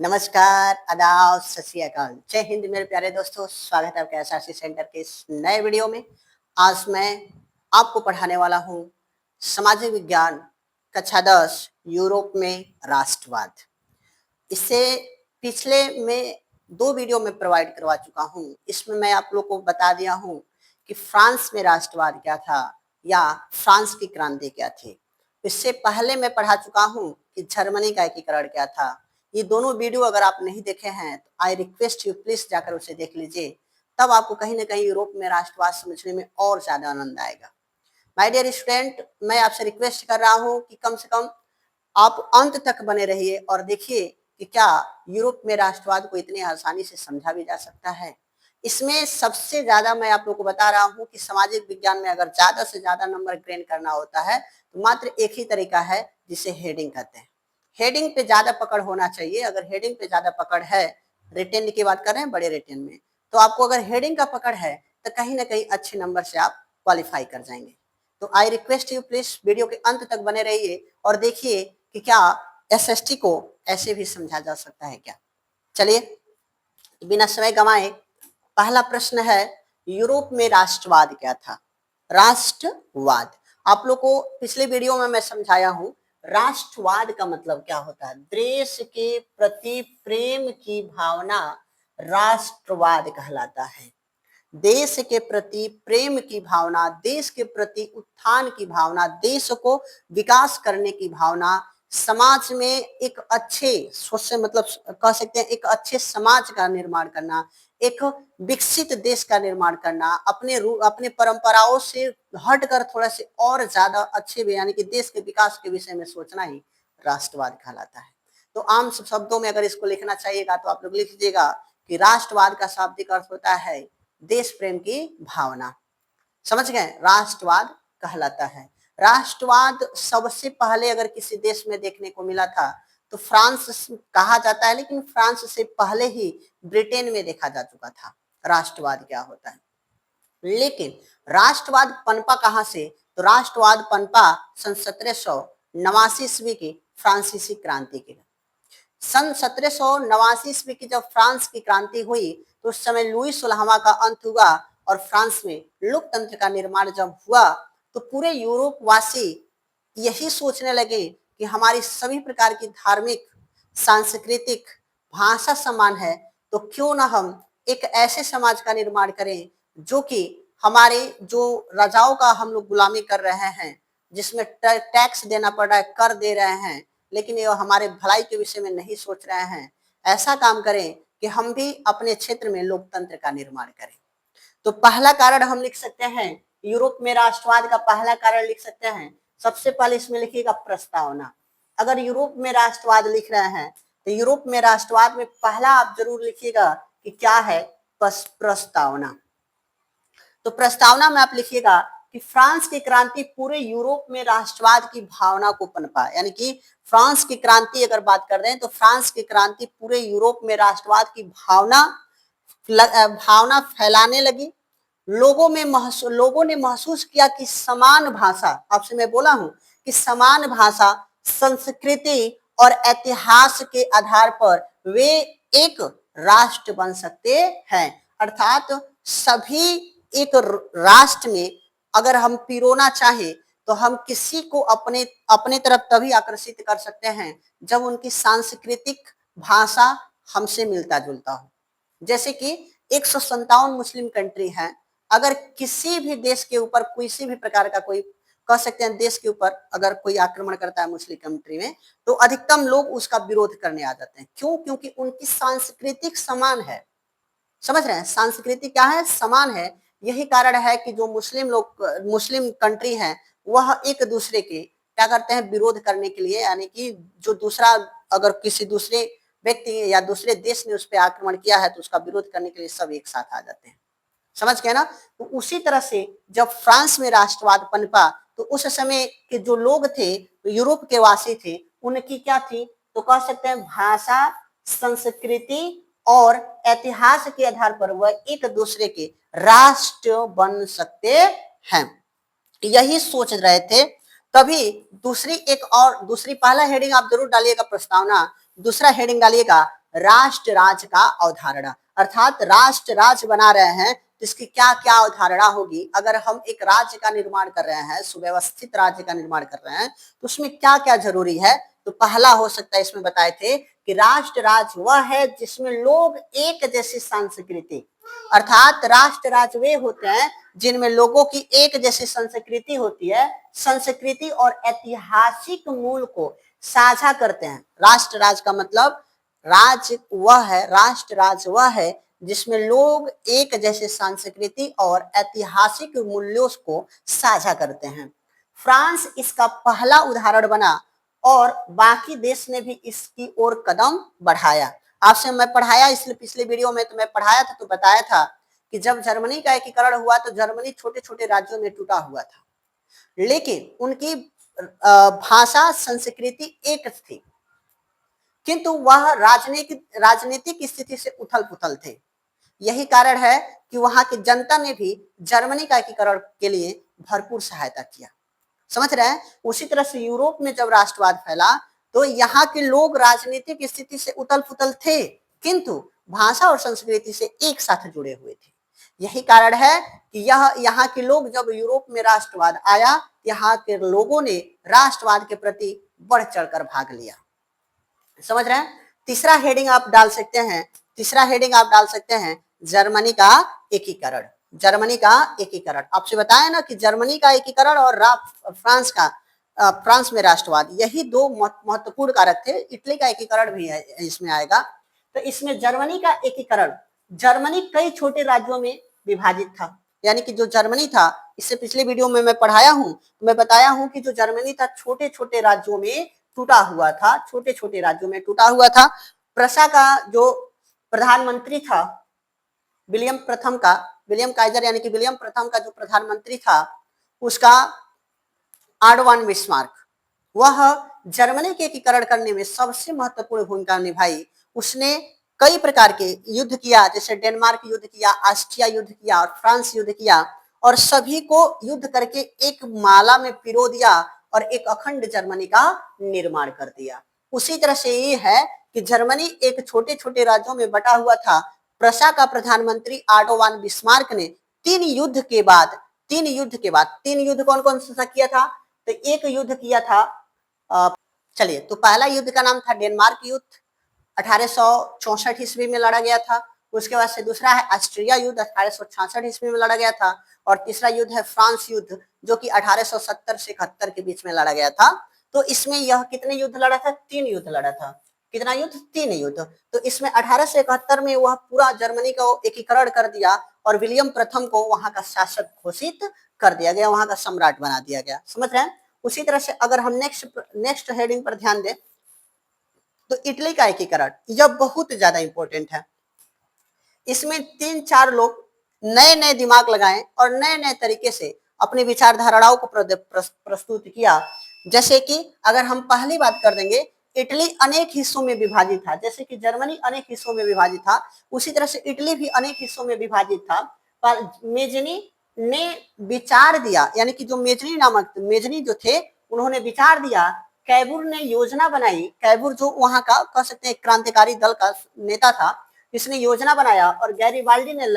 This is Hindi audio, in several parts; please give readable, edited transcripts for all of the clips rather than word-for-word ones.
नमस्कार, आदाब, सत श्री अकाल, जय हिंद मेरे प्यारे दोस्तों। स्वागत है आपके एसआरसी सेंटर के इस नए वीडियो में। आज मैं आपको पढ़ाने वाला हूँ सामाजिक विज्ञान कक्षा 10 यूरोप में राष्ट्रवाद। इससे पिछले में 2 वीडियो में प्रोवाइड करवा चुका हूँ। इसमें मैं आप लोग को बता दिया हूँ कि फ्रांस में राष्ट्रवाद क्या था या फ्रांस की क्रांति क्या थी। इससे पहले मैं पढ़ा चुका हूँ कि जर्मनी का एकीकरण क्या था। ये दोनों वीडियो अगर आप नहीं देखे हैं तो आई रिक्वेस्ट यू प्लीज जाकर उसे देख लीजिए, तब आपको कहीं ना कहीं यूरोप में राष्ट्रवाद समझने में और ज्यादा आनंद आएगा। माय डियर स्टूडेंट, मैं आपसे रिक्वेस्ट कर रहा हूँ कि कम से कम आप अंत तक बने रहिए और देखिए कि क्या यूरोप में राष्ट्रवाद को इतनी आसानी से समझा भी जा सकता है। इसमें सबसे ज्यादा मैं आप लोग को बता रहा हूँ कि सामाजिक विज्ञान में अगर ज्यादा से ज्यादा नंबर गेन करना होता है तो मात्र एक ही तरीका है जिसे हेडिंग कहते हैं। हेडिंग पे ज्यादा पकड़ होना चाहिए। अगर हेडिंग पे ज्यादा पकड़ है, रिटेन की बात कर रहे हैं बड़े रिटेन में, तो आपको अगर हेडिंग का पकड़ है तो कहीं ना कहीं अच्छे नंबर से आप क्वालिफाई कर जाएंगे। तो I request you please video के अंत तक बने रहिए और देखिए कि क्या एसएसटी को ऐसे भी समझा जा सकता है क्या। चलिए बिना समय गंवाए पहला प्रश्न है, यूरोप में राष्ट्रवाद क्या था। राष्ट्रवाद आप लोग को पिछले वीडियो में मैं समझाया हूं। राष्ट्रवाद का मतलब क्या होता है? देश के प्रति प्रेम की भावना राष्ट्रवाद कहलाता है। देश के प्रति प्रेम की भावना, देश के प्रति उत्थान की भावना, देश को विकास करने की भावना, समाज में एक अच्छे सोच मतलब कह सकते हैं एक अच्छे समाज का निर्माण करना, एक विकसित देश का निर्माण करना, अपने परंपराओं से हटकर थोड़ा से और ज्यादा अच्छे यानी कि देश के विकास के विषय में सोचना ही राष्ट्रवाद कहलाता है। तो आम शब्दों में अगर इसको लिखना चाहिएगा तो आप लोग लिख दीजिएगा कि राष्ट्रवाद का शाब्दिक अर्थ होता है देश प्रेम की भावना। समझ गए? राष्ट्रवाद कहलाता है। राष्ट्रवाद सबसे पहले अगर किसी देश में देखने को मिला था तो फ्रांस कहा जाता है, लेकिन फ्रांस से पहले ही ब्रिटेन में देखा जा चुका था राष्ट्रवाद क्या होता है। लेकिन राष्ट्रवाद पनपा कहां से? तो राष्ट्रवाद पनपा सन 1789 ईस्वी की फ्रांसीसी क्रांति के। सन 1789 ईस्वी की जब फ्रांस की क्रांति हुई तो उस समय लुई 16वां का अंत हुआ और फ्रांस में लोकतंत्र का निर्माण जब हुआ तो पूरे यूरोप वासी यही सोचने लगे कि हमारी सभी प्रकार की धार्मिक, सांस्कृतिक, भाषा समान है, तो क्यों ना हम एक ऐसे समाज का निर्माण करें जो कि हमारे जो राजाओं का हम लोग गुलामी कर रहे हैं, जिसमें टैक्स देना पड़ रहा है, कर दे रहे हैं, लेकिन ये हमारे भलाई के विषय में नहीं सोच रहे हैं। ऐसा काम करें कि हम भी अपने क्षेत्र में लोकतंत्र का निर्माण करें। तो पहला कारण हम लिख सकते हैं यूरोप में राष्ट्रवाद का पहला कारण लिख सकते हैं। सबसे पहले इसमें लिखिएगा प्रस्तावना। अगर यूरोप में राष्ट्रवाद लिख रहे हैं तो यूरोप में राष्ट्रवाद में पहला आप जरूर लिखिएगा कि क्या है? प्रस्तावना। तो प्रस्तावना में आप लिखिएगा कि फ्रांस की क्रांति पूरे यूरोप में राष्ट्रवाद की भावना को पनपा, यानी कि फ्रांस की क्रांति अगर बात कर रहे हैं तो फ्रांस की क्रांति पूरे यूरोप में राष्ट्रवाद की भावना फैलाने लगी। लोगों ने महसूस किया कि समान भाषा, आपसे मैं बोला हूं कि समान भाषा, संस्कृति और इतिहास के आधार पर वे एक राष्ट्र बन सकते हैं। अर्थात सभी एक राष्ट्र में अगर हम पिरोना चाहें तो हम किसी को अपने तरफ तभी आकर्षित कर सकते हैं जब उनकी सांस्कृतिक भाषा हमसे मिलता जुलता हो। जैसे कि 157 मुस्लिम कंट्री हैं, अगर किसी भी देश के ऊपर किसी भी प्रकार का कोई कह सकते हैं देश के ऊपर अगर कोई आक्रमण करता है मुस्लिम कंट्री में तो अधिकतम लोग उसका विरोध करने आ जाते हैं। क्यों? क्योंकि उनकी सांस्कृतिक समान है। समझ रहे हैं? संस्कृति क्या है? समान है। यही कारण है कि जो मुस्लिम कंट्री हैं वह एक दूसरे के क्या करते हैं? विरोध करने के लिए, यानी कि जो दूसरा अगर किसी दूसरे व्यक्ति या दूसरे देश ने उस पर आक्रमण किया है तो उसका विरोध करने के लिए सब एक साथ आ जाते हैं। समझ गए ना? तो उसी तरह से जब फ्रांस में राष्ट्रवाद पनपा तो उस समय के जो लोग थे, यूरोप के वासी थे, उनकी क्या थी? तो कह सकते हैं भाषा, संस्कृति और इतिहास के आधार पर वह एक दूसरे के राष्ट्र बन सकते हैं, यही सोच रहे थे। तभी दूसरी पहला हेडिंग आप जरूर डालिएगा प्रस्तावना, दूसरा हेडिंग डालिएगा राष्ट्र राज्य का अवधारणा। अर्थात राष्ट्र राज्य बना रहे हैं तो इसकी क्या क्या अवधारणा होगी। अगर हम एक राज्य का निर्माण कर रहे हैं, सुव्यवस्थित राज्य का निर्माण कर रहे हैं, तो उसमें क्या क्या जरूरी है। तो पहला हो सकता है, इसमें बताए थे कि राष्ट्र राज्य वह है जिसमें लोग एक जैसी संस्कृति, अर्थात राष्ट्र राज्य वे होते हैं जिनमें लोगों की एक जैसी संस्कृति होती है, संस्कृति और ऐतिहासिक मूल को साझा करते हैं। राष्ट्र राज्य का मतलब राज्य वह है, राष्ट्र राज्य वह है जिसमें लोग एक जैसे संस्कृति और ऐतिहासिक मूल्यों को साझा करते हैं। फ्रांस इसका पहला उदाहरण बना और बाकी देश ने भी इसकी ओर कदम बढ़ाया। आपसे मैं पढ़ाया इसलिए पिछले वीडियो में तो मैं पढ़ाया था, तो बताया था कि जब जर्मनी का एकीकरण हुआ तो जर्मनी छोटे छोटे राज्यों में टूटा हुआ था, लेकिन उनकी भाषा संस्कृति एक थी, किंतु वह राजनीतिक स्थिति से उथल पुथल थे। यही कारण है कि वहां की जनता ने भी जर्मनी का एकीकरण के लिए भरपूर सहायता किया। समझ रहे हैं। उसी तरह से यूरोप में जब राष्ट्रवाद फैला तो यहाँ के लोग राजनीतिक स्थिति से उथल पुथल थे, किंतु भाषा और संस्कृति से एक साथ जुड़े हुए थे। यही कारण है कि यहाँ के लोग जब यूरोप में राष्ट्रवाद आया, यहाँ के लोगों ने राष्ट्रवाद के प्रति बढ़ चढ़कर भाग लिया। समझ रहे हैं। तीसरा हेडिंग आप डाल सकते हैं जर्मनी का एकीकरण। जर्मनी का एकीकरण आपसे बताया ना कि जर्मनी का एकीकरण और फ्रांस में राष्ट्रवाद, यही दो महत्वपूर्ण कारक थे। इटली का एकीकरण भी है इसमें आएगा। तो इसमें जर्मनी का एकीकरण, जर्मनी कई छोटे राज्यों में विभाजित था, यानी कि जो जर्मनी था, इससे पिछले वीडियो में मैं पढ़ाया हूं, मैं बताया हूं कि जो जर्मनी था छोटे छोटे राज्यों में टूटा हुआ था, छोटे छोटे राज्यों में टूटा हुआ था। प्रशा का जो प्रधानमंत्री था विलियम काइजर यानी कि विलियम प्रथम का जो प्रधानमंत्री था, उसका आडवान बिस्मार्क, वह जर्मनी के एकीकरण करने में सबसे महत्वपूर्ण भूमिका निभाई। उसने कई प्रकार के युद्ध किया, जैसे डेनमार्क युद्ध किया, ऑस्ट्रिया युद्ध किया और फ्रांस युद्ध किया, और सभी को युद्ध करके एक माला में पिरो दिया और एक अखंड जर्मनी का निर्माण कर दिया। उसी तरह से ये है कि जर्मनी एक छोटे छोटे राज्यों में बटा हुआ था। प्रशा का प्रधानमंत्री आडोवान बिस्मार्क ने तीन युद्ध कौन कौन सा किया था। तो एक युद्ध किया था, चलिए, तो पहला युद्ध का नाम था डेनमार्क युद्ध, 1864 ईस्वी में लड़ा गया था। उसके बाद से दूसरा है ऑस्ट्रिया युद्ध, 1866 ईस्वी में लड़ा गया था। और तीसरा युद्ध है फ्रांस युद्ध, जो कि 1870 से 71 के बीच में लड़ा गया था। तो इसमें यह कितने युद्ध लड़ा था? 3 युद्ध लड़ा था। कितना युद्ध? 3 युद्ध। तो इसमें 1871 में वह पूरा जर्मनी का एकीकरण कर दिया और विलियम प्रथम को वहां का शासक घोषित कर दिया गया, वहां का सम्राट बना दिया गया। समझ रहे हैं। उसी तरह से अगर हम नेक्स्ट हेडिंग पर ध्यान दें तो इटली का एकीकरण, यह बहुत ज्यादा इंपॉर्टेंट है। इसमें 3-4 लोग नए नए दिमाग लगाए और नए नए तरीके से अपनी विचारधाराओं को प्रस्तुत किया। जैसे कि अगर हम पहली बात कर देंगे, इटली अनेक हिस्सों में विभाजित था, जैसे कि जर्मनी अनेक हिस्सों में विभाजित था, उसी तरह से इटली भी अनेक हिस्सों में विभाजित था। पर मेजनी ने विचार दिया, यानी कि जो मेजनी जो थे, उन्होंने विचार दिया। कैबूर ने योजना बनाई। कैबूर जो वहां का कह सकते हैं क्रांतिकारी दल का नेता था, इसने योजना बनाया और गैरीबाल्डी ने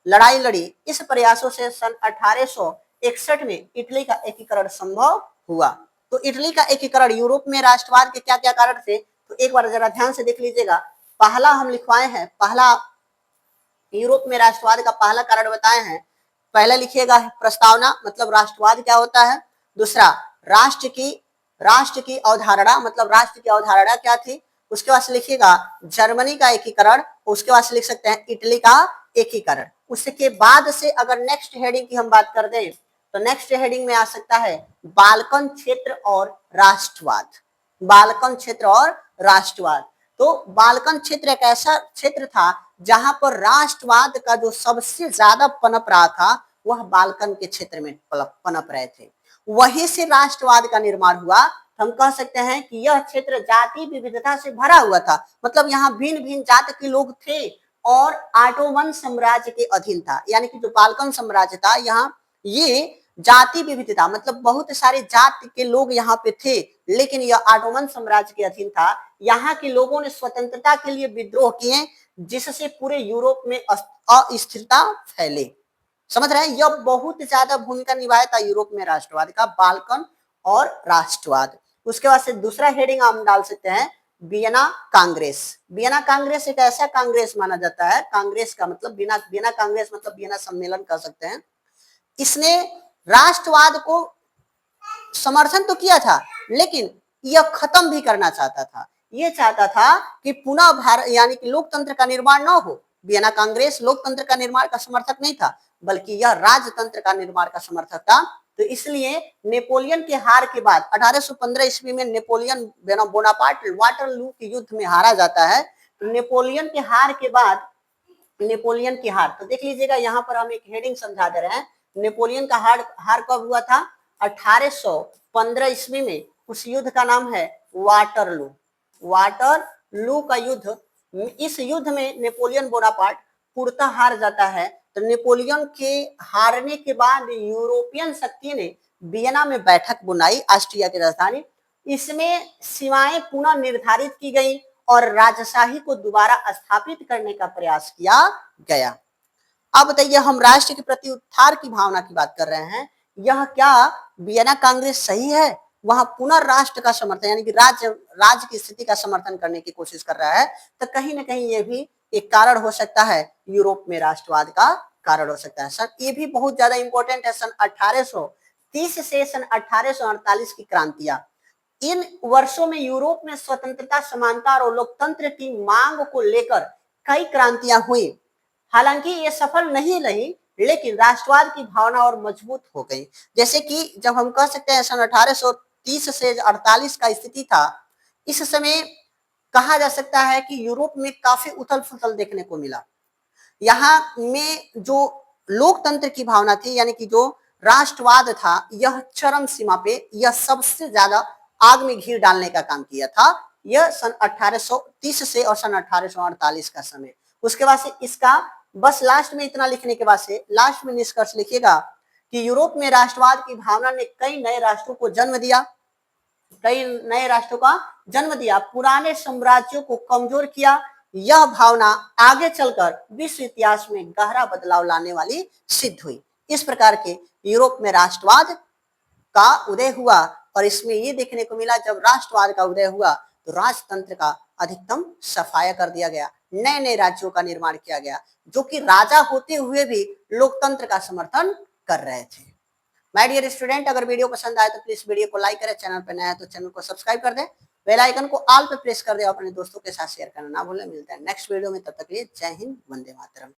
लड़ाई लड़ी। इस प्रयासों से सन 1861 में इटली का एकीकरण संभव हुआ। तो इटली का एकीकरण, यूरोप में राष्ट्रवाद के क्या क्या कारण थे, तो एक बार जरा ध्यान से देख लीजिएगा। पहला हम लिखवाए हैं, पहला यूरोप में राष्ट्रवाद का पहला कारण बताए हैं। पहला लिखिएगा प्रस्तावना, मतलब राष्ट्रवाद क्या होता है। दूसरा राष्ट्र की अवधारणा, मतलब राष्ट्र की अवधारणा क्या थी। उसके बाद से लिखिएगा जर्मनी का एकीकरण, उसके बाद से लिख सकते हैं इटली का एकीकरण। उसके बाद से अगर नेक्स्ट हेडिंग की हम बात कर दें तो नेक्स्ट हेडिंग में आ सकता है बाल्कन क्षेत्र और राष्ट्रवाद। बाल्कन क्षेत्र और राष्ट्रवाद। तो बाल्कन क्षेत्र एक ऐसा क्षेत्र था जहां पर राष्ट्रवाद का जो सबसे ज्यादा पनप रहा था, वह बाल्कन के क्षेत्र में पनप रहे थे। वहीं से राष्ट्रवाद का निर्माण हुआ। हम कह सकते हैं कि यह क्षेत्र जाति विविधता से भरा हुआ था, मतलब यहाँ भिन्न भिन्न जाति के लोग थे और ऑटोमन साम्राज्य के अधीन था। यानी कि जो बाल्कन साम्राज्य था, यहाँ ये जाति विविधता, मतलब बहुत सारे जाति के लोग यहाँ पे थे, लेकिन यह ऑटोमन साम्राज्य के अधीन था। यहाँ के लोगों ने स्वतंत्रता के लिए विद्रोह किए, जिससे पूरे यूरोप में अस्थिरता फैले। समझ रहे हैं, यह बहुत ज्यादा भूमिका निभाया था यूरोप में राष्ट्रवाद का, बाल्कन और राष्ट्रवाद। उसके बाद से दूसरा हेडिंग हम डाल सकते हैं वियना कांग्रेस। वियना कांग्रेस एक ऐसा कांग्रेस माना जाता है, कांग्रेस का मतलब वियना कांग्रेस मतलब वियना सम्मेलन कह सकते हैं। इसने राष्ट्रवाद को समर्थन तो किया था, लेकिन यह खत्म भी करना चाहता था। यह चाहता था कि पुनः भारत यानी कि लोकतंत्र का निर्माण न हो। वियना कांग्रेस लोकतंत्र का निर्माण का समर्थक नहीं था, बल्कि यह राजतंत्र का निर्माण का समर्थक था। तो इसलिए नेपोलियन के हार के बाद 1815 ईस्वी में नेपोलियन बोनापार्ट वाटरलू के युद्ध में हारा जाता है। तो नेपोलियन के हार के बाद नेपोलियन की हार, तो देख लीजिएगा यहाँ पर हम एक हेडिंग समझा दे रहे हैं। नेपोलियन का हार कब हुआ था? 1815 ईस्वी में। उस युद्ध का नाम है वाटरलू। वाटरलू का युद्ध, इस युद्ध में नेपोलियन बोनापार्ट पूर्णतः हार जाता है। तो नेपोलियन के हारने के बाद यूरोपियन शक्ति ने वियना में बैठक बुलाई, ऑस्ट्रिया की राजधानी। इसमें सीमाएं पुनः निर्धारित की गई और राजशाही को दोबारा स्थापित करने का प्रयास किया गया। अब बताइए, हम राष्ट्र के प्रति उत्थान की भावना की बात कर रहे हैं, यह क्या वियना कांग्रेस सही है? वहां पुनर्राष्ट्र का समर्थन यानी कि राज्य की स्थिति का समर्थन करने की कोशिश कर रहा है। तो कहीं ना कहीं ये भी एक कारण हो सकता है, यूरोप में राष्ट्रवाद का कारण हो सकता है। सर ये भी बहुत ज्यादा इंपॉर्टेंट है। सन 1830 से सन 1848 की क्रांतियां, इन वर्षों में यूरोप में स्वतंत्रता, समानता और लोकतंत्र की मांग को लेकर कई क्रांतियां हुई। हालांकि ये सफल नहीं रही, लेकिन राष्ट्रवाद की भावना और मजबूत हो गई। जैसे कि जब हम कह सकते हैं सन 1830 से 48 का स्थिति था, इस समय कहा जा सकता है कि यूरोप में काफी उथल पुथल देखने को मिला। यहाँ में जो लोकतंत्र की भावना थी यानी कि जो राष्ट्रवाद था, यह चरम सीमा पे, यह सबसे ज्यादा आग में घी डालने का काम किया था। यह सन 1830 से और सन 1848 का समय। उसके बाद से इसका बस लास्ट में इतना लिखने के बाद से लास्ट में निष्कर्ष लिखिएगा कि यूरोप में राष्ट्रवाद की भावना ने कई नए राष्ट्रों को जन्म दिया, कई नए राष्ट्रों का जन्म दिया, पुराने साम्राज्यों को कमजोर किया। यह भावना आगे चलकर विश्व इतिहास में गहरा बदलाव लाने वाली सिद्ध हुई। इस प्रकार के यूरोप में राष्ट्रवाद का उदय हुआ और इसमें ये देखने को मिला, जब राष्ट्रवाद का उदय हुआ तो राजतंत्र का अधिकतम सफाया कर दिया गया, नए नए राज्यों का निर्माण किया गया, जो कि राजा होते हुए भी लोकतंत्र का समर्थन कर रहे थे। माय डियर स्टूडेंट, अगर वीडियो पसंद आए तो प्लीज वीडियो को लाइक करें, चैनल पर नया है तो चैनल को सब्सक्राइब कर दें, बेल आइकन को ऑल पे प्रेस कर दें, अपने दोस्तों के साथ शेयर करना ना भूलें। मिलते हैं नेक्स्ट वीडियो में, तब तक के लिए जय हिंद, वंदे मातरम।